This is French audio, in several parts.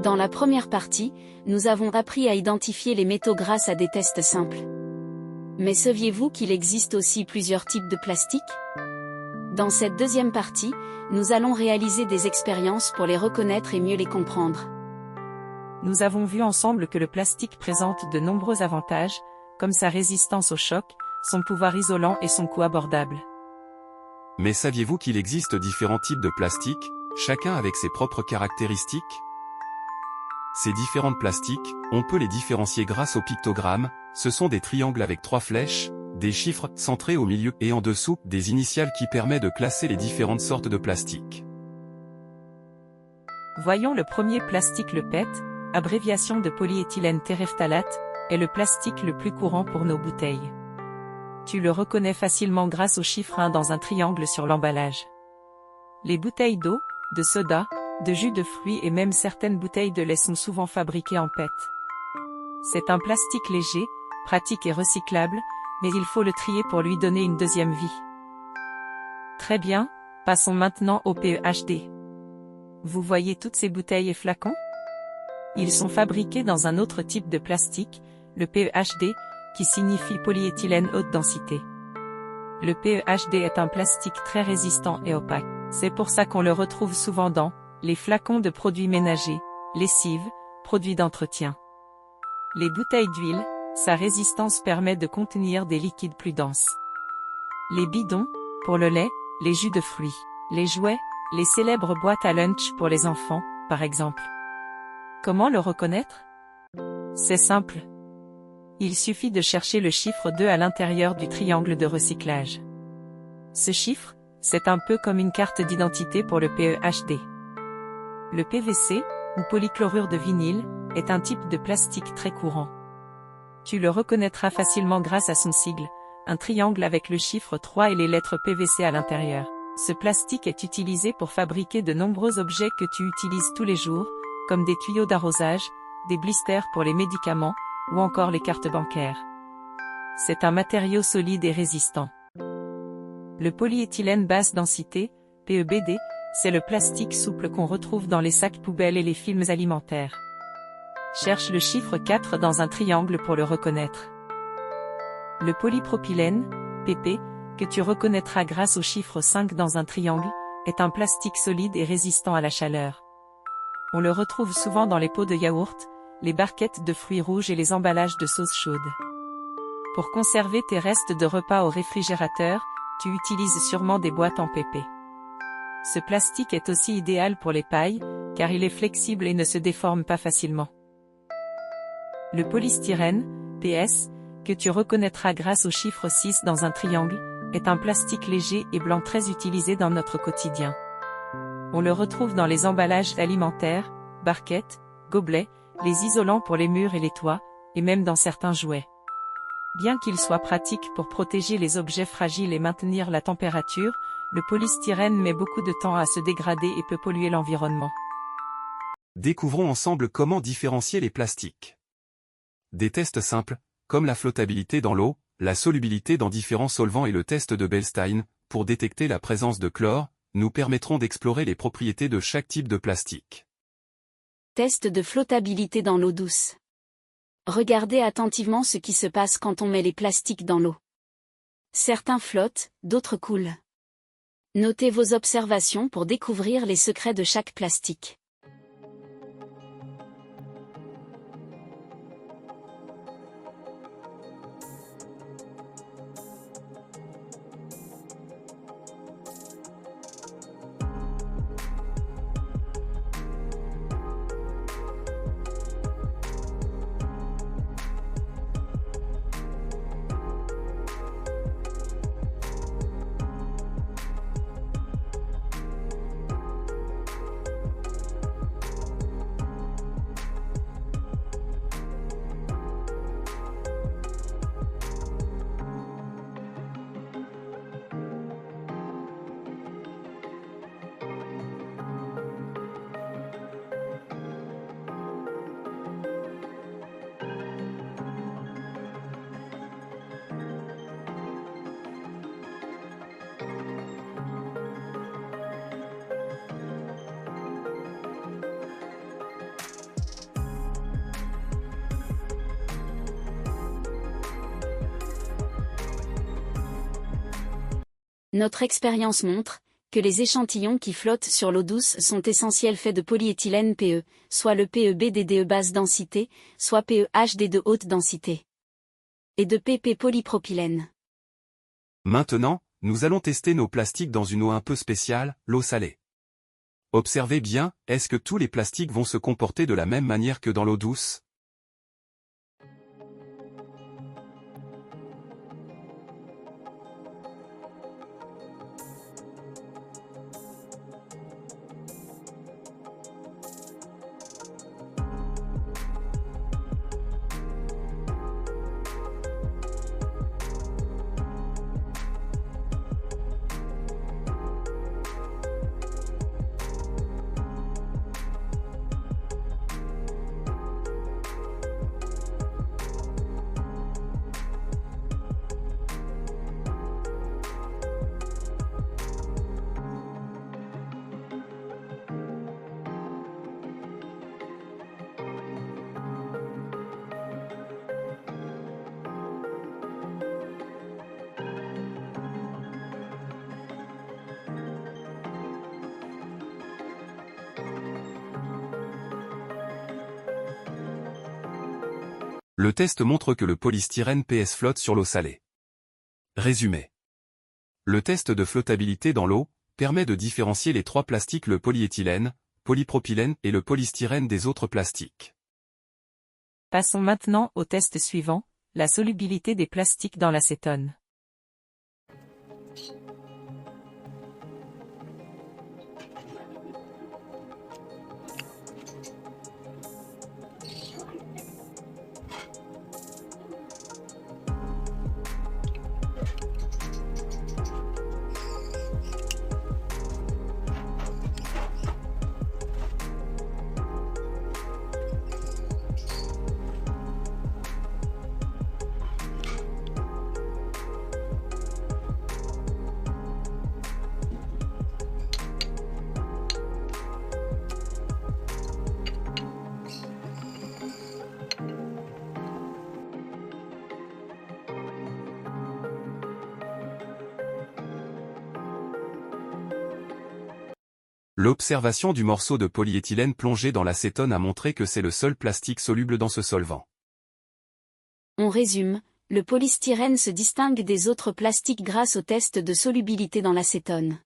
Dans la première partie, nous avons appris à identifier les métaux grâce à des tests simples. Mais saviez-vous qu'il existe aussi plusieurs types de plastique? Dans cette deuxième partie, nous allons réaliser des expériences pour les reconnaître et mieux les comprendre. Nous avons vu ensemble que le plastique présente de nombreux avantages, comme sa résistance au choc, son pouvoir isolant et son coût abordable. Mais saviez-vous qu'il existe différents types de plastique, chacun avec ses propres caractéristiques? Ces différents plastiques, on peut les différencier grâce au pictogramme. Ce sont des triangles avec 3 flèches, des chiffres centrés au milieu et en dessous, des initiales qui permettent de classer les différentes sortes de plastique. Voyons le premier plastique, le PET, abréviation de polyéthylène terephthalate, est le plastique le plus courant pour nos bouteilles. Tu le reconnais facilement grâce au chiffre 1 dans un triangle sur l'emballage. Les bouteilles d'eau, de soda, de jus de fruits et même certaines bouteilles de lait sont souvent fabriquées en PET. C'est un plastique léger, pratique et recyclable, mais il faut le trier pour lui donner une deuxième vie. Très bien, passons maintenant au PEHD. Vous voyez toutes ces bouteilles et flacons? Ils sont fabriqués dans un autre type de plastique, le PEHD, qui signifie polyéthylène haute densité. Le PEHD est un plastique très résistant et opaque. C'est pour ça qu'on le retrouve souvent dans les flacons de produits ménagers, lessive, produits d'entretien. Les bouteilles d'huile, sa résistance permet de contenir des liquides plus denses. Les bidons, pour le lait, les jus de fruits, les jouets, les célèbres boîtes à lunch pour les enfants, par exemple. Comment le reconnaître? C'est simple. Il suffit de chercher le chiffre 2 à l'intérieur du triangle de recyclage. Ce chiffre, c'est un peu comme une carte d'identité pour le PEHD. Le PVC, ou polychlorure de vinyle, est un type de plastique très courant. Tu le reconnaîtras facilement grâce à son sigle, un triangle avec le chiffre 3 et les lettres PVC à l'intérieur. Ce plastique est utilisé pour fabriquer de nombreux objets que tu utilises tous les jours, comme des tuyaux d'arrosage, des blisters pour les médicaments, ou encore les cartes bancaires. C'est un matériau solide et résistant. Le polyéthylène basse densité, PEBD, c'est le plastique souple qu'on retrouve dans les sacs poubelles et les films alimentaires. Cherche le chiffre 4 dans un triangle pour le reconnaître. Le polypropylène, PP, que tu reconnaîtras grâce au chiffre 5 dans un triangle, est un plastique solide et résistant à la chaleur. On le retrouve souvent dans les pots de yaourt, les barquettes de fruits rouges et les emballages de sauce chaude. Pour conserver tes restes de repas au réfrigérateur, tu utilises sûrement des boîtes en PP. Ce plastique est aussi idéal pour les pailles, car il est flexible et ne se déforme pas facilement. Le polystyrène, PS, que tu reconnaîtras grâce au chiffre 6 dans un triangle, est un plastique léger et blanc très utilisé dans notre quotidien. On le retrouve dans les emballages alimentaires, barquettes, gobelets, les isolants pour les murs et les toits, et même dans certains jouets. Bien qu'il soit pratique pour protéger les objets fragiles et maintenir la température, le polystyrène met beaucoup de temps à se dégrader et peut polluer l'environnement. Découvrons ensemble comment différencier les plastiques. Des tests simples, comme la flottabilité dans l'eau, la solubilité dans différents solvants et le test de Beilstein, pour détecter la présence de chlore, nous permettront d'explorer les propriétés de chaque type de plastique. Test de flottabilité dans l'eau douce. Regardez attentivement ce qui se passe quand on met les plastiques dans l'eau. Certains flottent, d'autres coulent. Notez vos observations pour découvrir les secrets de chaque plastique. Notre expérience montre que les échantillons qui flottent sur l'eau douce sont essentiels faits de polyéthylène PE, soit le PEBDDE basse densité, soit PEHD de haute densité, et de PP polypropylène. Maintenant, nous allons tester nos plastiques dans une eau un peu spéciale, l'eau salée. Observez bien, est-ce que tous les plastiques vont se comporter de la même manière que dans l'eau douce? Le test montre que le polystyrène PS flotte sur l'eau salée. Résumé. Le test de flottabilité dans l'eau permet de différencier les trois plastiques, le polyéthylène, polypropylène et le polystyrène des autres plastiques. Passons maintenant au test suivant, la solubilité des plastiques dans l'acétone. L'observation du morceau de polyéthylène plongé dans l'acétone a montré que c'est le seul plastique soluble dans ce solvant. On résume, le polystyrène se distingue des autres plastiques grâce au test de solubilité dans l'acétone.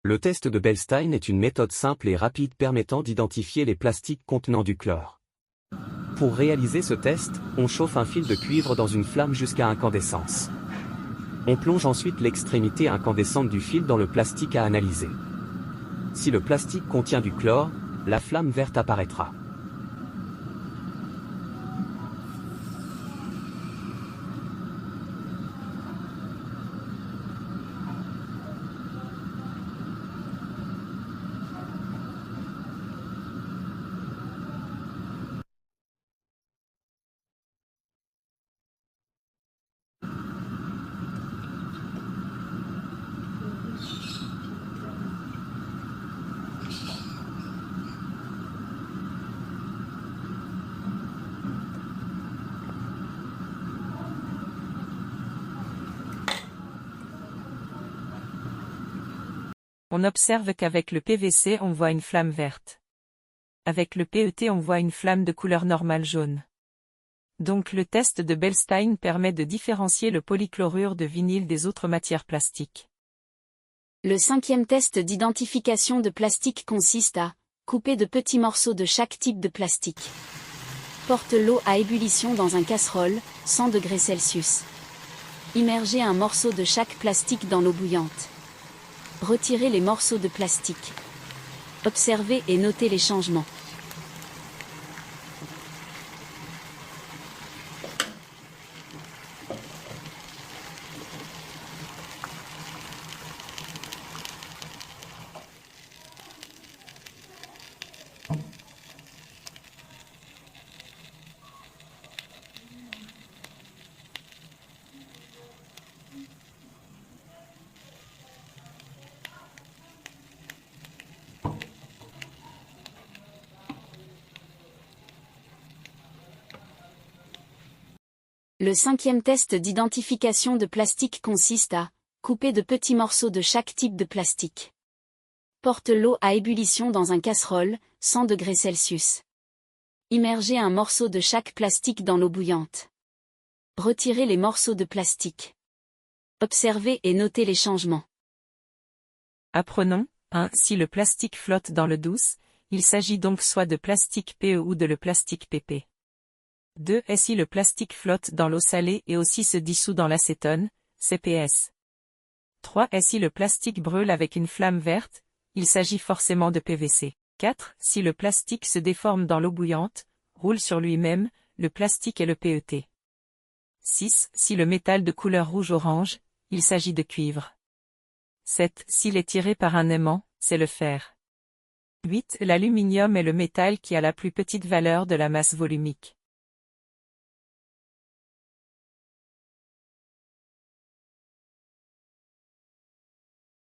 Le test de Beilstein est une méthode simple et rapide permettant d'identifier les plastiques contenant du chlore. Pour réaliser ce test, on chauffe un fil de cuivre dans une flamme jusqu'à incandescence. On plonge ensuite l'extrémité incandescente du fil dans le plastique à analyser. Si le plastique contient du chlore, la flamme verte apparaîtra. On observe qu'avec le PVC on voit une flamme verte. Avec le PET on voit une flamme de couleur normale jaune. Donc le test de Beilstein permet de différencier le polychlorure de vinyle des autres matières plastiques. Le cinquième test d'identification de plastique consiste à couper de petits morceaux de chaque type de plastique. Porte l'eau à ébullition dans un casserole, 100 degrés Celsius. Immergez un morceau de chaque plastique dans l'eau bouillante. Retirez les morceaux de plastique. Observez et notez les changements. Le cinquième test d'identification de plastique consiste à Coupez de petits morceaux de chaque type de plastique. Porte l'eau à ébullition dans un casserole, 100 degrés Celsius. Immergez un morceau de chaque plastique dans l'eau bouillante. Retirez les morceaux de plastique. Observez et notez les changements. Apprenons, 1. Si le plastique flotte dans l'eau douce, il s'agit donc soit de plastique PE ou de le plastique PP. 2. Et si le plastique flotte dans l'eau salée et aussi se dissout dans l'acétone, CPS. 3. Et si le plastique brûle avec une flamme verte, il s'agit forcément de PVC. 4. Si le plastique se déforme dans l'eau bouillante, roule sur lui-même, le plastique est le PET. 6. Si le métal de couleur rouge-orange, il s'agit de cuivre. 7. S'il est tiré par un aimant, c'est le fer. 8. L'aluminium est le métal qui a la plus petite valeur de la masse volumique.